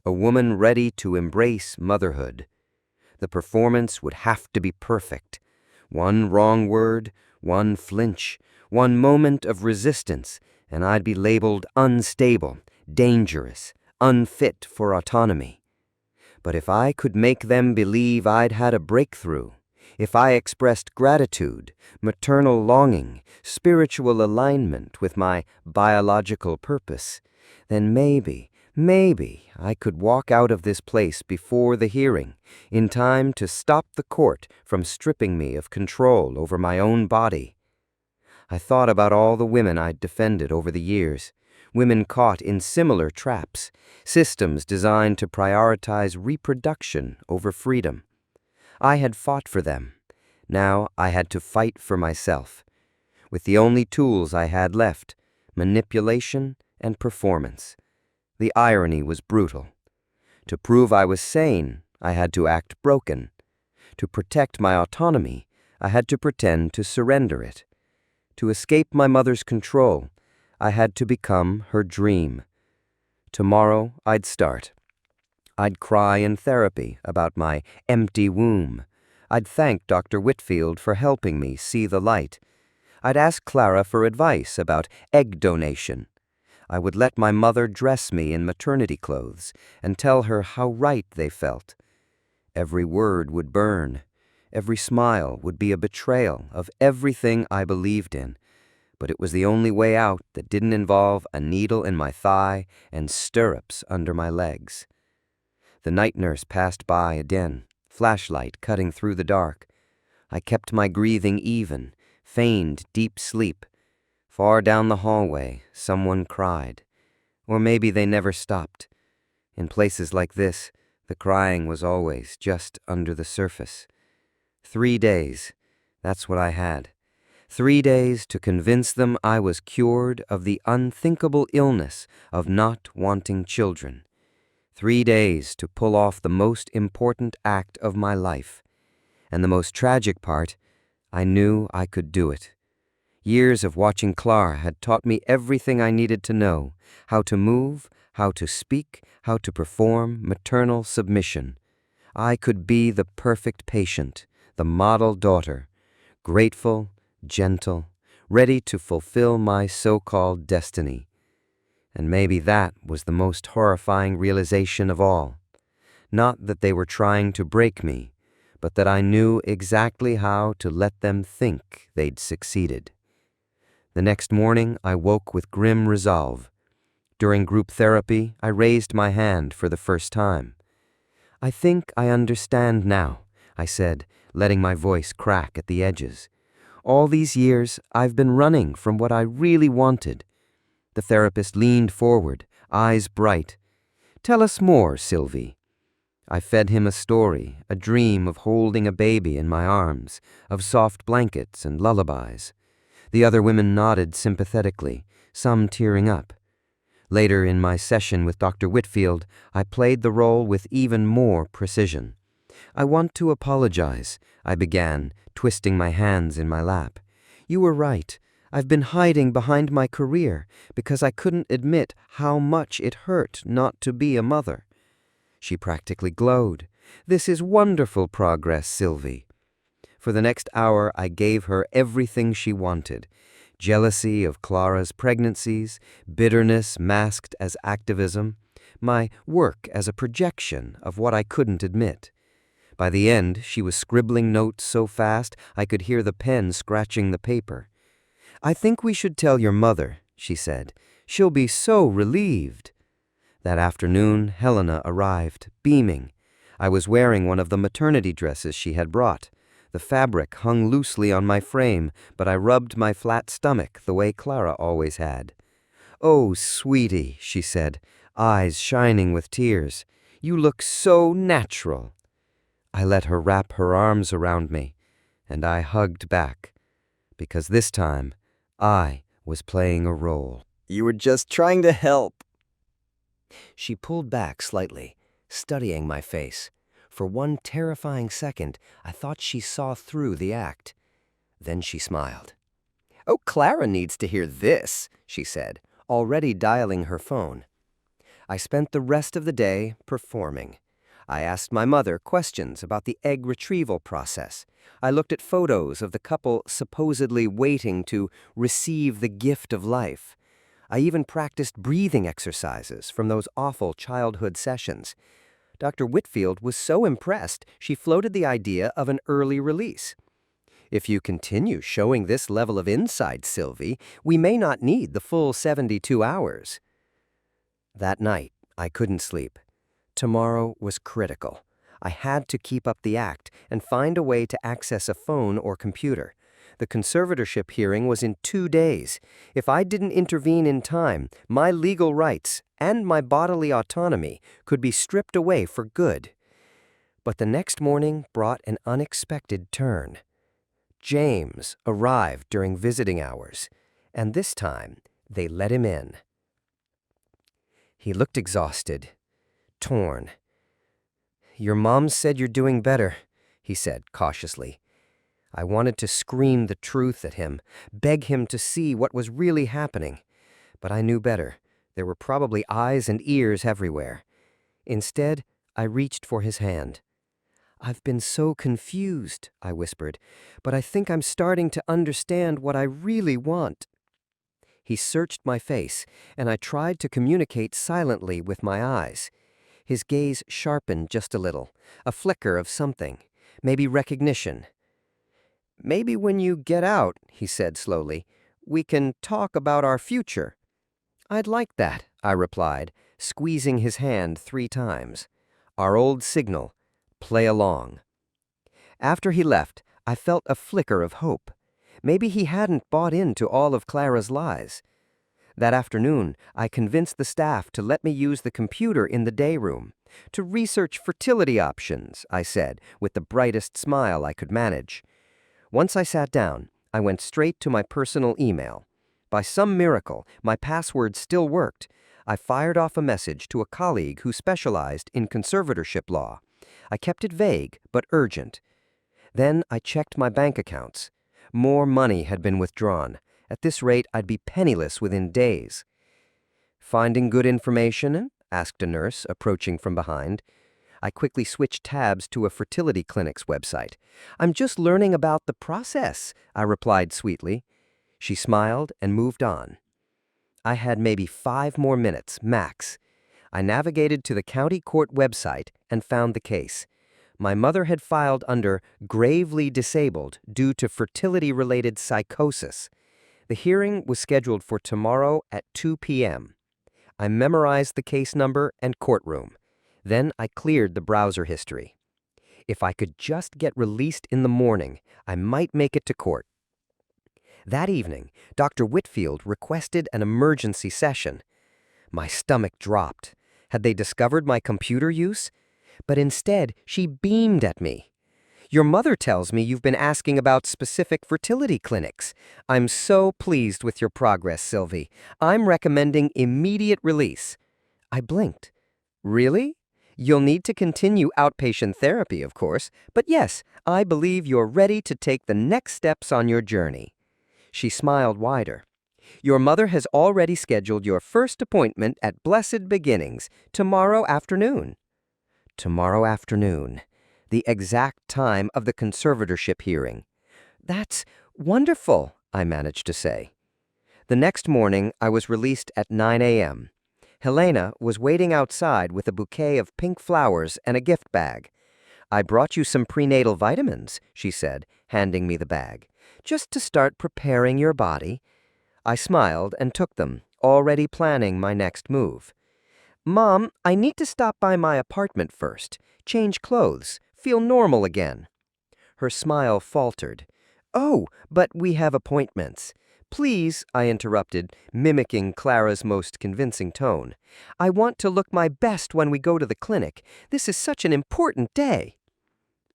a woman ready to embrace motherhood. The performance would have to be perfect. One wrong word, one flinch, one moment of resistance, and I'd be labeled unstable, dangerous, unfit for autonomy. But if I could make them believe I'd had a breakthrough, if I expressed gratitude, maternal longing, spiritual alignment with my biological purpose, then maybe I could walk out of this place before the hearing, in time to stop the court from stripping me of control over my own body. I thought about all the women I'd defended over the years, women caught in similar traps, systems designed to prioritize reproduction over freedom. I had fought for them. Now I had to fight for myself, with the only tools I had left: manipulation and performance. The irony was brutal. To prove I was sane, I had to act broken. To protect my autonomy, I had to pretend to surrender it. To escape my mother's control, I had to become her dream. Tomorrow I'd start. I'd cry in therapy about my empty womb. I'd thank Dr. Whitfield for helping me see the light. I'd ask Clara for advice about egg donation. I would let my mother dress me in maternity clothes and tell her how right they felt. Every word would burn. Every smile would be a betrayal of everything I believed in. But it was the only way out that didn't involve a needle in my thigh and stirrups under my legs. The night nurse passed by again, flashlight cutting through the dark. I kept my breathing even, feigned deep sleep. Far down the hallway, someone cried. Or maybe they never stopped. In places like this, the crying was always just under the surface. 3 days, that's what I had. 3 days to convince them I was cured of the unthinkable illness of not wanting children. 3 days to pull off the most important act of my life. And the most tragic part, I knew I could do it. Years of watching Clara had taught me everything I needed to know: how to move, how to speak, how to perform maternal submission. I could be the perfect patient, the model daughter, grateful, gentle, ready to fulfill my so-called destiny. And maybe that was the most horrifying realization of all. Not that they were trying to break me, but that I knew exactly how to let them think they'd succeeded. The next morning, I woke with grim resolve. During group therapy, I raised my hand for the first time. "I think I understand now," I said, letting my voice crack at the edges. "All these years, I've been running from what I really wanted." The therapist leaned forward, eyes bright. "Tell us more, Sylvie." I fed him a story, a dream of holding a baby in my arms, of soft blankets and lullabies. The other women nodded sympathetically, some tearing up. Later in my session with Dr. Whitfield, I played the role with even more precision. "I want to apologize," I began, twisting my hands in my lap. "You were right. I've been hiding behind my career because I couldn't admit how much it hurt not to be a mother." She practically glowed. "This is wonderful progress, Sylvie." For the next hour, I gave her everything she wanted: jealousy of Clara's pregnancies, bitterness masked as activism, my work as a projection of what I couldn't admit. By the end, she was scribbling notes so fast I could hear the pen scratching the paper. "I think we should tell your mother," she said. "She'll be so relieved." That afternoon, Helena arrived, beaming. I was wearing one of the maternity dresses she had brought. The fabric hung loosely on my frame, but I rubbed my flat stomach the way Clara always had. "Oh, sweetie," she said, eyes shining with tears. "You look so natural." I let her wrap her arms around me, and I hugged back, because this time I was playing a role. "You were just trying to help." She pulled back slightly, studying my face. For one terrifying second, I thought she saw through the act. Then she smiled. "Oh, Clara needs to hear this," she said, already dialing her phone. I spent the rest of the day performing. I asked my mother questions about the egg retrieval process. I looked at photos of the couple supposedly waiting to receive the gift of life. I even practiced breathing exercises from those awful childhood sessions. Dr. Whitfield was so impressed, she floated the idea of an early release. "If you continue showing this level of insight, Sylvie, we may not need the full 72 hours. That night, I couldn't sleep. Tomorrow was critical. I had to keep up the act and find a way to access a phone or computer. The conservatorship hearing was in 2 days. If I didn't intervene in time, my legal rights and my bodily autonomy could be stripped away for good. But the next morning brought an unexpected turn. James arrived during visiting hours, and this time they let him in. He looked exhausted, torn. "Your mom said you're doing better," he said cautiously. I wanted to scream the truth at him, beg him to see what was really happening. But I knew better. There were probably eyes and ears everywhere. Instead, I reached for his hand. "I've been so confused," I whispered, "but I think I'm starting to understand what I really want." He searched my face, and I tried to communicate silently with my eyes. His gaze sharpened just a little, a flicker of something, maybe recognition. "Maybe when you get out," he said slowly, "we can talk about our future." "I'd like that," I replied, squeezing his hand 3 times. Our old signal, play along. After he left, I felt a flicker of hope. Maybe he hadn't bought into all of Clara's lies. That afternoon, I convinced the staff to let me use the computer in the day room. "To research fertility options," I said, with the brightest smile I could manage. Once I sat down, I went straight to my personal email. By some miracle, my password still worked. I fired off a message to a colleague who specialized in conservatorship law. I kept it vague, but urgent. Then I checked my bank accounts. More money had been withdrawn. At this rate, I'd be penniless within days. "Finding good information?" asked a nurse, approaching from behind. I quickly switched tabs to a fertility clinic's website. "I'm just learning about the process," I replied sweetly. She smiled and moved on. I had maybe 5 more minutes, max. I navigated to the county court website and found the case. My mother had filed under gravely disabled due to fertility-related psychosis. The hearing was scheduled for tomorrow at 2 p.m. I memorized the case number and courtroom. Then I cleared the browser history. If I could just get released in the morning, I might make it to court. That evening, Dr. Whitfield requested an emergency session. My stomach dropped. Had they discovered my computer use? But instead, she beamed at me. "Your mother tells me you've been asking about specific fertility clinics. I'm so pleased with your progress, Sylvie. I'm recommending immediate release." I blinked. "Really? You'll need to continue outpatient therapy, of course, but yes, I believe you're ready to take the next steps on your journey." She smiled wider. "Your mother has already scheduled your first appointment at Blessed Beginnings tomorrow afternoon." Tomorrow afternoon. The exact time of the conservatorship hearing. "That's wonderful," I managed to say. The next morning, I was released at 9 a.m. Helena was waiting outside with a bouquet of pink flowers and a gift bag. "I brought you some prenatal vitamins," she said, handing me the bag, "just to start preparing your body." I smiled and took them, already planning my next move. "Mom, I need to stop by my apartment first, change clothes, feel normal again." Her smile faltered. "Oh, but we have appointments." "Please," I interrupted, mimicking Clara's most convincing tone. "I want to look my best when we go to the clinic. This is such an important day."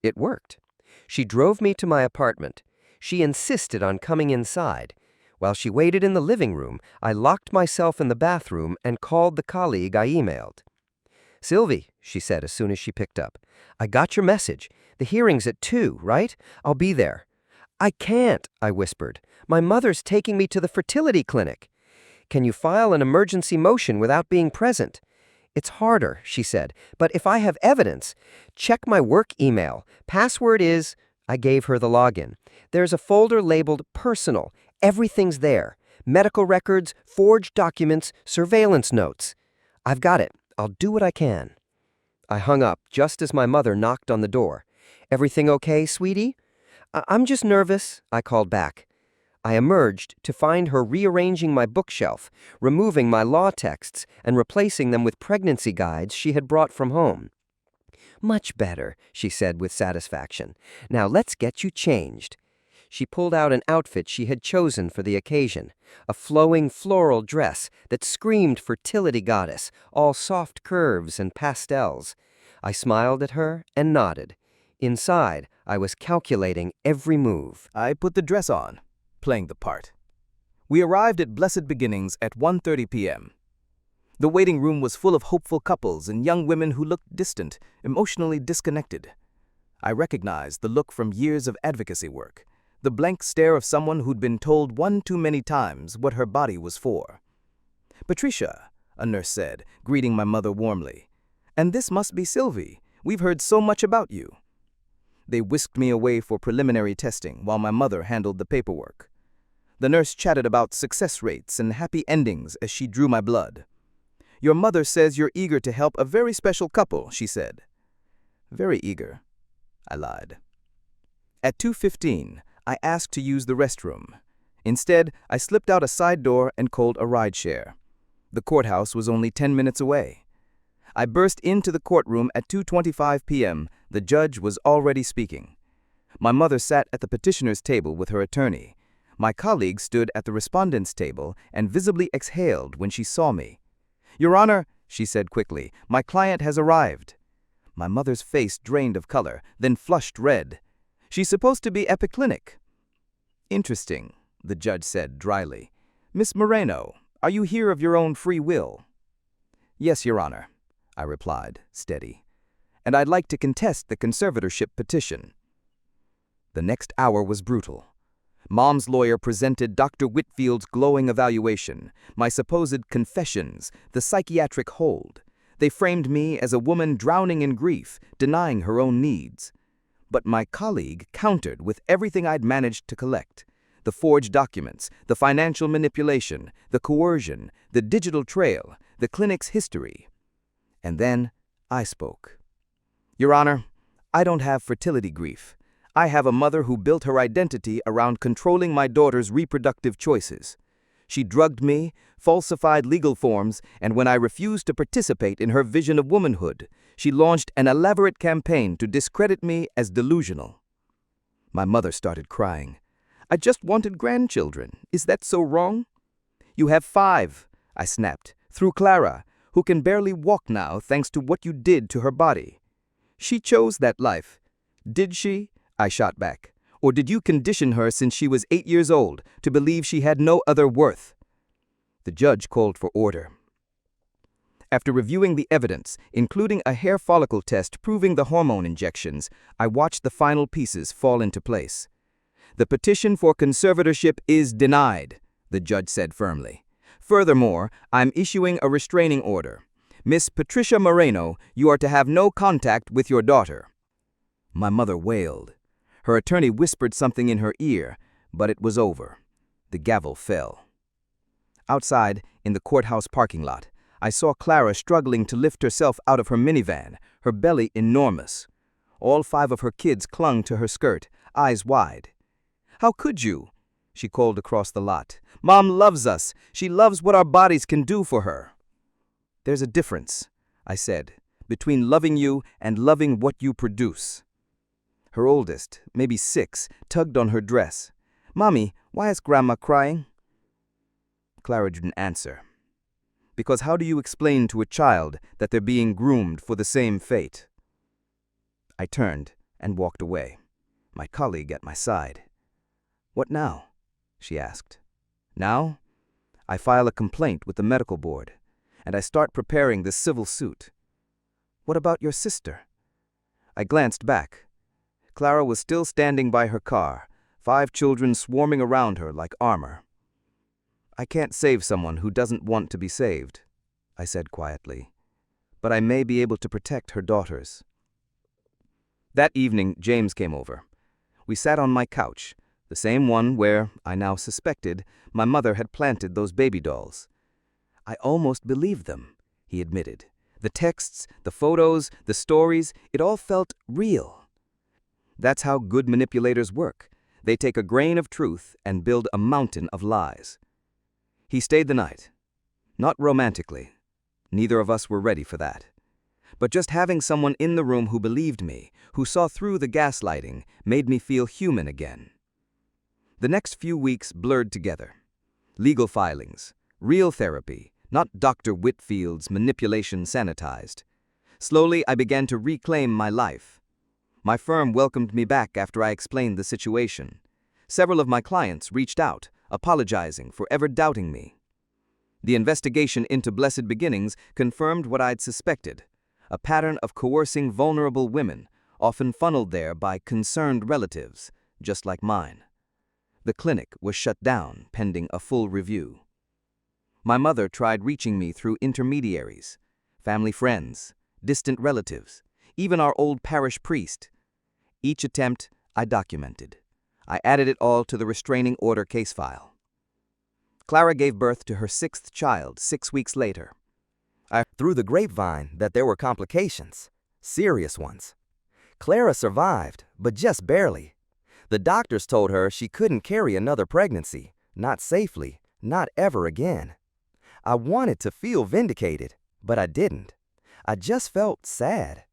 It worked. She drove me to my apartment. She insisted on coming inside. While she waited in the living room, I locked myself in the bathroom and called the colleague I emailed. "Sylvie," she said as soon as she picked up, "I got your message. The hearing's at 2, right? I'll be there." "I can't," I whispered. "My mother's taking me to the fertility clinic." "Can you file an emergency motion without being present?" "It's harder," she said, "but if I have evidence, check my work email. Password is—" I gave her the login. "There's a folder labeled Personal. Everything's there. Medical records, forged documents, surveillance notes." "I've got it. I'll do what I can." I hung up just as my mother knocked on the door. "Everything okay, sweetie?" "I'm just nervous," I called back. I emerged to find her rearranging my bookshelf, removing my law texts, and replacing them with pregnancy guides she had brought from home. "Much better," she said with satisfaction. "Now let's get you changed." She pulled out an outfit she had chosen for the occasion, a flowing floral dress that screamed fertility goddess, all soft curves and pastels. I smiled at her and nodded. Inside, I was calculating every move. I put the dress on, playing the part. We arrived at Blessed Beginnings at 1:30 p.m. The waiting room was full of hopeful couples and young women who looked distant, emotionally disconnected. I recognized the look from years of advocacy work, the blank stare of someone who'd been told one too many times what her body was for. "Patricia," a nurse said, greeting my mother warmly. "And this must be Sylvie. We've heard so much about you." They whisked me away for preliminary testing while my mother handled the paperwork. The nurse chatted about success rates and happy endings as she drew my blood. "Your mother says you're eager to help a very special couple," she said. "Very eager," I lied. At 2:15, I asked to use the restroom. Instead, I slipped out a side door and called a rideshare. The courthouse was only 10 minutes away. I burst into the courtroom at 2:25 p.m. The judge was already speaking. My mother sat at the petitioner's table with her attorney. My colleague stood at the respondent's table and visibly exhaled when she saw me. "Your Honor," she said quickly, "my client has arrived." My mother's face drained of color, then flushed red. "She's supposed to be epiclinic." "Interesting," the judge said dryly. "Miss Moreno, are you here of your own free will?" "Yes, Your Honor," I replied, steady. "And I'd like to contest the conservatorship petition." The next hour was brutal. Mom's lawyer presented Dr. Whitfield's glowing evaluation, my supposed confessions, the psychiatric hold. They framed me as a woman drowning in grief, denying her own needs. But my colleague countered with everything I'd managed to collect: the forged documents, the financial manipulation, the coercion, the digital trail, the clinic's history. And then I spoke. "Your Honor, I don't have fertility grief. I have a mother who built her identity around controlling my daughter's reproductive choices. She drugged me, falsified legal forms, and when I refused to participate in her vision of womanhood, she launched an elaborate campaign to discredit me as delusional." My mother started crying. "I just wanted grandchildren. Is that so wrong?" "You have 5, I snapped, "through Clara, who can barely walk now thanks to what you did to her body. She chose that life. Did she?" I shot back. "Or did you condition her since she was 8 years old to believe she had no other worth?" The judge called for order. After reviewing the evidence, including a hair follicle test proving the hormone injections, I watched the final pieces fall into place. "The petition for conservatorship is denied," the judge said firmly. "Furthermore, I'm issuing a restraining order. Miss Patricia Moreno, you are to have no contact with your daughter." My mother wailed. Her attorney whispered something in her ear, but it was over. The gavel fell. Outside, in the courthouse parking lot, I saw Clara struggling to lift herself out of her minivan, her belly enormous. All 5 of her kids clung to her skirt, eyes wide. "How could you?" she called across the lot. "Mom loves us. She loves what our bodies can do for her." "There's a difference," I said, "between loving you and loving what you produce." Her oldest, maybe 6, tugged on her dress. "Mommy, why is Grandma crying?" Clara didn't answer. Because how do you explain to a child that they're being groomed for the same fate? I turned and walked away, my colleague at my side. "What now?" she asked. "Now, I file a complaint with the medical board, and I start preparing the civil suit." "What about your sister?" I glanced back. Clara was still standing by her car, 5 children swarming around her like armor. "I can't save someone who doesn't want to be saved," I said quietly, "but I may be able to protect her daughters." That evening, James came over. We sat on my couch, the same one where, I now suspected, my mother had planted those baby dolls. "I almost believed them," he admitted. "The texts, the photos, the stories, it all felt real." That's how good manipulators work. They take a grain of truth and build a mountain of lies. He stayed the night. Not romantically. Neither of us were ready for that. But just having someone in the room who believed me, who saw through the gaslighting, made me feel human again. The next few weeks blurred together. Legal filings, real therapy, not Dr. Whitfield's manipulation sanitized. Slowly, I began to reclaim my life. My firm welcomed me back after I explained the situation. Several of my clients reached out, apologizing for ever doubting me. The investigation into Blessed Beginnings confirmed what I'd suspected, a pattern of coercing vulnerable women, often funneled there by concerned relatives, just like mine. The clinic was shut down pending a full review. My mother tried reaching me through intermediaries, family friends, distant relatives, even our old parish priest. Each attempt I documented. I added it all to the restraining order case file. Clara gave birth to her 6th child 6 weeks later. I heard through the grapevine that there were complications, serious ones. Clara survived, but just barely. The doctors told her she couldn't carry another pregnancy, not safely, not ever again. I wanted to feel vindicated, but I didn't. I just felt sad.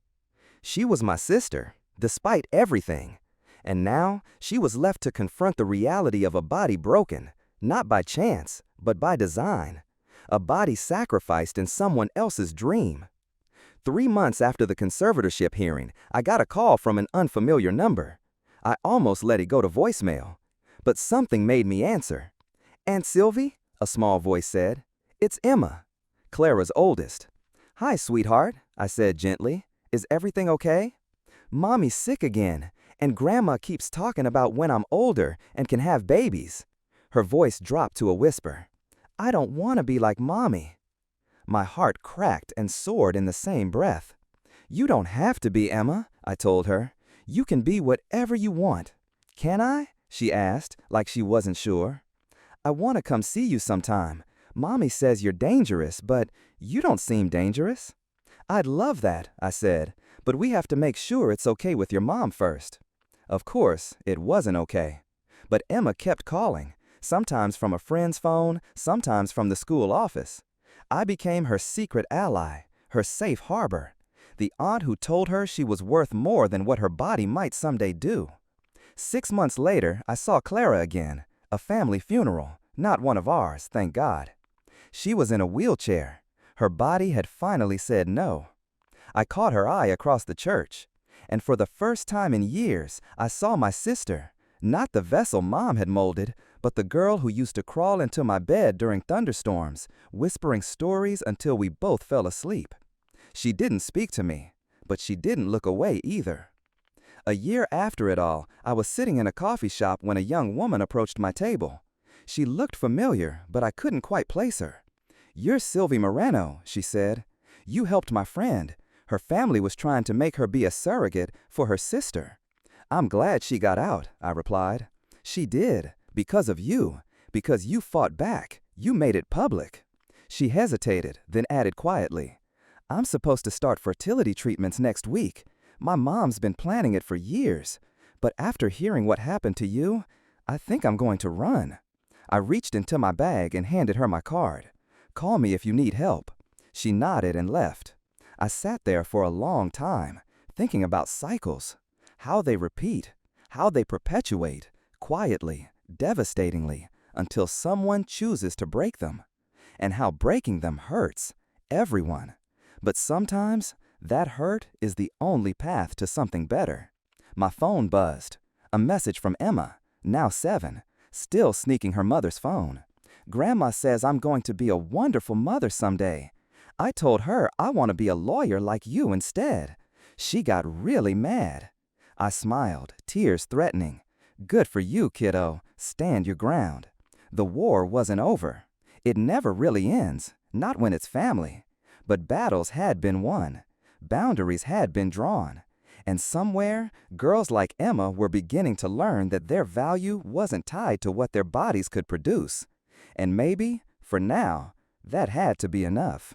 She was my sister, despite everything. And now she was left to confront the reality of a body broken, not by chance, but by design. A body sacrificed in someone else's dream. 3 months after the conservatorship hearing, I got a call from an unfamiliar number. I almost let it go to voicemail, but something made me answer. "Aunt Sylvie," a small voice said. "It's Emma, Clara's oldest." "Hi, sweetheart," I said gently. "Is everything okay?" "Mommy's sick again, and Grandma keeps talking about when I'm older and can have babies." Her voice dropped to a whisper. "I don't want to be like Mommy." My heart cracked and soared in the same breath. "You don't have to be, Emma," I told her. "You can be whatever you want." "Can I?" she asked, like she wasn't sure. "I want to come see you sometime. Mommy says you're dangerous, but you don't seem dangerous." "I'd love that," I said, "but we have to make sure it's okay with your mom first." Of course, it wasn't okay. But Emma kept calling, sometimes from a friend's phone, sometimes from the school office. I became her secret ally, her safe harbor, the aunt who told her she was worth more than what her body might someday do. 6 months later, I saw Clara again, a family funeral, not one of ours, thank God. She was in a wheelchair. Her body had finally said no. I caught her eye across the church, and for the first time in years, I saw my sister, not the vessel Mom had molded, but the girl who used to crawl into my bed during thunderstorms, whispering stories until we both fell asleep. She didn't speak to me, but she didn't look away either. A year after it all, I was sitting in a coffee shop when a young woman approached my table. She looked familiar, but I couldn't quite place her. "You're Sylvie Moreno," she said. "You helped my friend. Her family was trying to make her be a surrogate for her sister." "I'm glad she got out," I replied. "She did, because of you, because you fought back. You made it public." She hesitated, then added quietly, I'm supposed to start fertility treatments next week. My mom's been planning it for years. But after hearing what happened to you, I think I'm going to run. I reached into my bag and handed her my card. Call me if you need help. She nodded and left. I sat there for a long time, thinking about cycles, how they repeat, how they perpetuate, quietly, devastatingly, until someone chooses to break them, and how breaking them hurts everyone. But sometimes that hurt is the only path to something better. My phone buzzed. A message from Emma, now 7, still sneaking her mother's phone. Grandma says I'm going to be a wonderful mother someday. I told her I want to be a lawyer like you instead. She got really mad. I smiled, tears threatening. Good for you, kiddo. Stand your ground. The war wasn't over. It never really ends, not when it's family. But battles had been won. Boundaries had been drawn. And somewhere, girls like Emma were beginning to learn that their value wasn't tied to what their bodies could produce. And maybe, for now, that had to be enough.